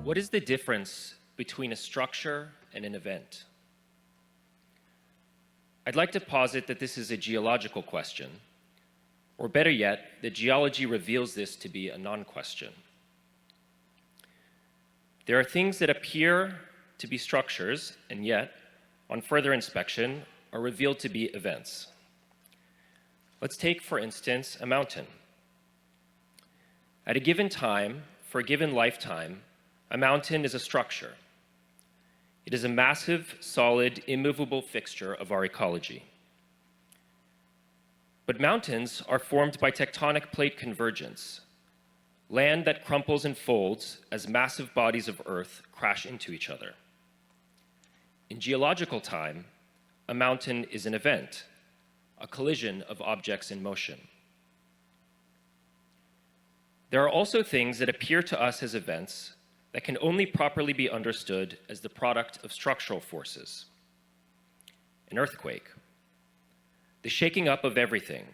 What is the difference between a structure and an event? I'd like to posit that this is a geological question, or better yet, that geology reveals this to be a non-question. There are things that appear to be structures, and yet, on further inspection, are revealed to be events. Let's take, for instance, a mountain. At a given time, for a given lifetime, a mountain is a structure. It is a massive, solid, immovable fixture of our ecology. But mountains are formed by tectonic plate convergence, land that crumples and folds as massive bodies of Earth crash into each other. In geological time, a mountain is an event, a collision of objects in motion. There are also things that appear to us as events that can only properly be understood as the product of structural forces. An earthquake, the shaking up of everything,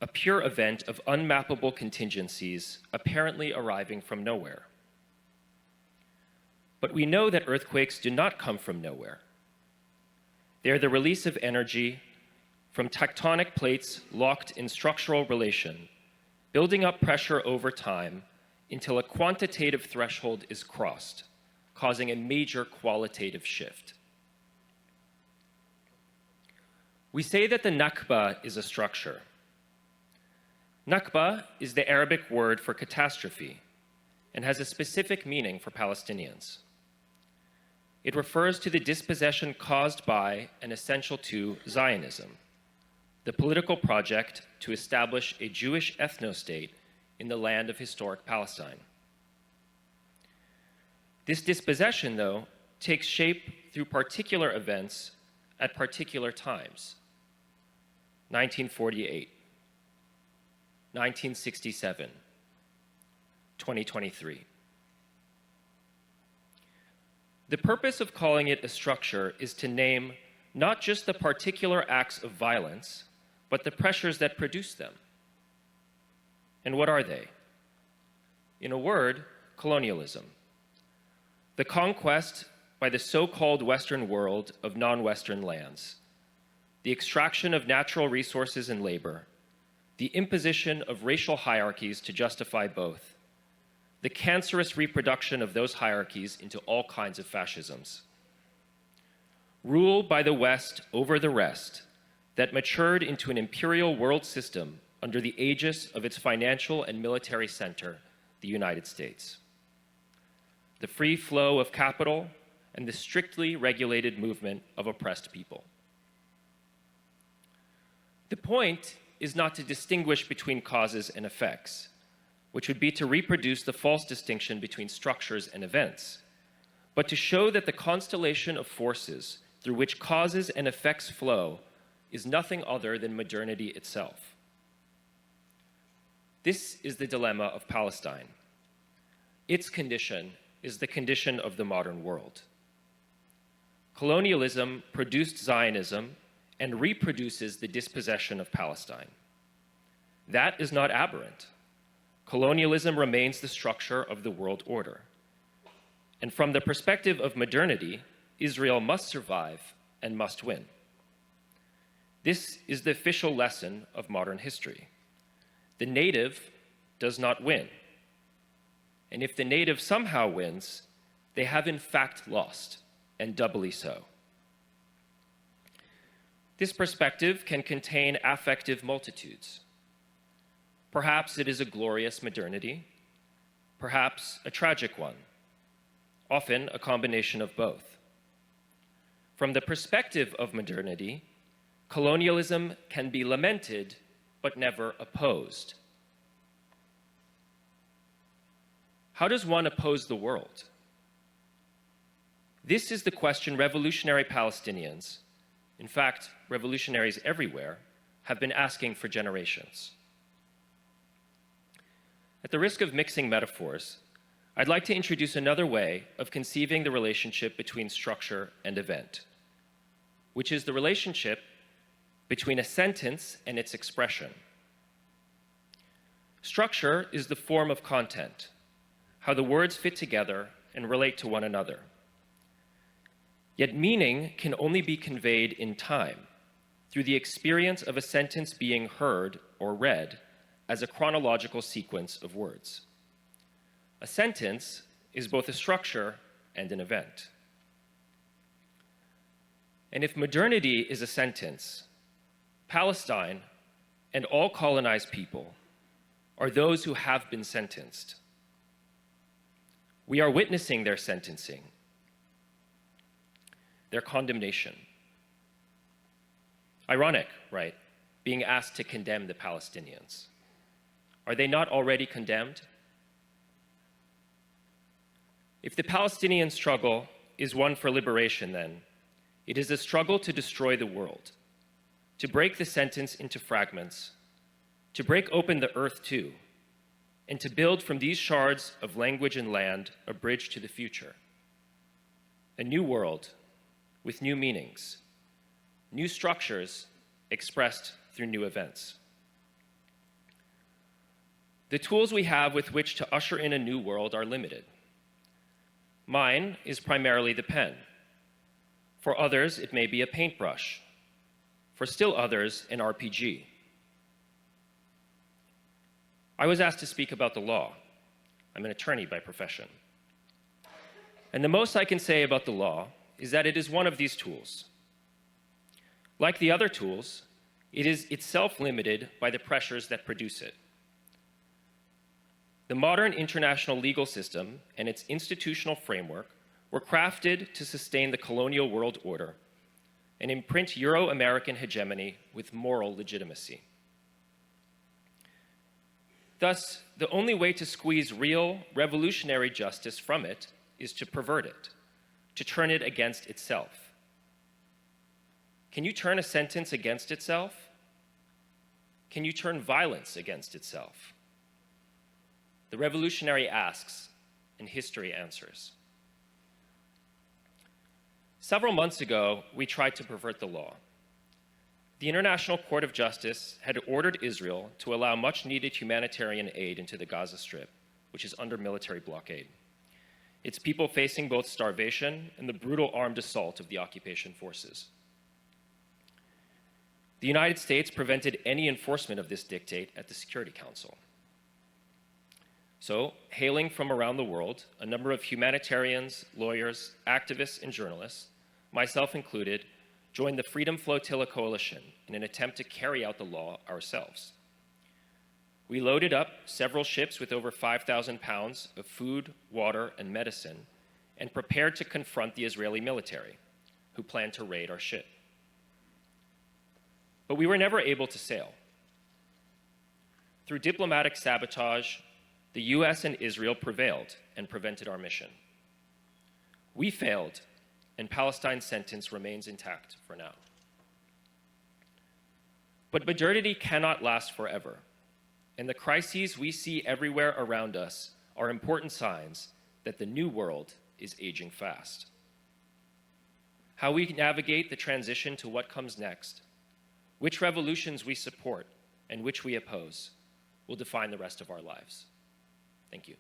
a pure event of unmappable contingencies apparently arriving from nowhere. But we know that earthquakes do not come from nowhere. They are the release of energy from tectonic plates locked in structural relation, building up pressure over time until a quantitative threshold is crossed, causing a major qualitative shift. We say that the Nakba is a structure. Nakba is the Arabic word for catastrophe and has a specific meaning for Palestinians. It refers to the dispossession caused by and essential to Zionism, the political project to establish a Jewish ethno-state in the land of historic Palestine. This dispossession, though, takes shape through particular events at particular times. 1948, 1967, 2023. The purpose of calling it a structure is to name not just the particular acts of violence, but the pressures that produce them. And what are they? In a word, colonialism. The conquest by the so-called Western world of non-Western lands, the extraction of natural resources and labor, the imposition of racial hierarchies to justify both, the cancerous reproduction of those hierarchies into all kinds of fascisms. Rule by the West over the rest that matured into an imperial world system under the aegis of its financial and military center, the United States. The free flow of capital and the strictly regulated movement of oppressed people. The point is not to distinguish between causes and effects, which would be to reproduce the false distinction between structures and events, but to show that the constellation of forces through which causes and effects flow is nothing other than modernity itself. This is the dilemma of Palestine. Its condition is the condition of the modern world. Colonialism produced Zionism and reproduces the dispossession of Palestine. That is not aberrant. Colonialism remains the structure of the world order. And from the perspective of modernity, Israel must survive and must win. This is the official lesson of modern history. The native does not win. And if the native somehow wins, they have in fact lost, and doubly so. This perspective can contain affective multitudes. Perhaps it is a glorious modernity, perhaps a tragic one, often a combination of both. From the perspective of modernity, colonialism can be lamented but never opposed. How does one oppose the world? This is the question revolutionary Palestinians, in fact, revolutionaries everywhere, have been asking for generations. At the risk of mixing metaphors, I'd like to introduce another way of conceiving the relationship between structure and event, which is the relationship between a sentence and its expression. Structure is the form of content, how the words fit together and relate to one another. Yet meaning can only be conveyed in time, through the experience of a sentence being heard or read as a chronological sequence of words. A sentence is both a structure and an event. And if modernity is a sentence, Palestine and all colonized people are those who have been sentenced. We are witnessing their sentencing, their condemnation. Ironic, right? Being asked to condemn the Palestinians. Are they not already condemned? If the Palestinian struggle is one for liberation, then, it is a struggle to destroy the world, to break the sentence into fragments, to break open the earth too, and to build from these shards of language and land a bridge to the future. A new world with new meanings, new structures expressed through new events. The tools we have with which to usher in a new world are limited. Mine is primarily the pen. For others, it may be a paintbrush. For still others, an RPG. I was asked to speak about the law. I'm an attorney by profession. And the most I can say about the law is that it is one of these tools. Like the other tools, it is itself limited by the pressures that produce it. The modern international legal system and its institutional framework were crafted to sustain the colonial world order and imprint Euro-American hegemony with moral legitimacy. Thus, the only way to squeeze real, revolutionary justice from it is to pervert it, to turn it against itself. Can you turn a sentence against itself? Can you turn violence against itself? The revolutionary asks, and history answers. Several months ago, we tried to pervert the law. The International Court of Justice had ordered Israel to allow much-needed humanitarian aid into the Gaza Strip, which is under military blockade. Its people facing both starvation and the brutal armed assault of the occupation forces. The United States prevented any enforcement of this dictate at the Security Council. So, hailing from around the world, a number of humanitarians, lawyers, activists, and journalists, myself included, joined the Freedom Flotilla Coalition in an attempt to carry out the law ourselves. We loaded up several ships with over 5,000 pounds of food, water, and medicine, and prepared to confront the Israeli military, who planned to raid our ship. But we were never able to sail. Through diplomatic sabotage, the US and Israel prevailed and prevented our mission. We failed, and Palestine's sentence remains intact for now. But modernity cannot last forever, and the crises we see everywhere around us are important signs that the new world is aging fast. How we navigate the transition to what comes next, which revolutions we support and which we oppose, will define the rest of our lives. Thank you.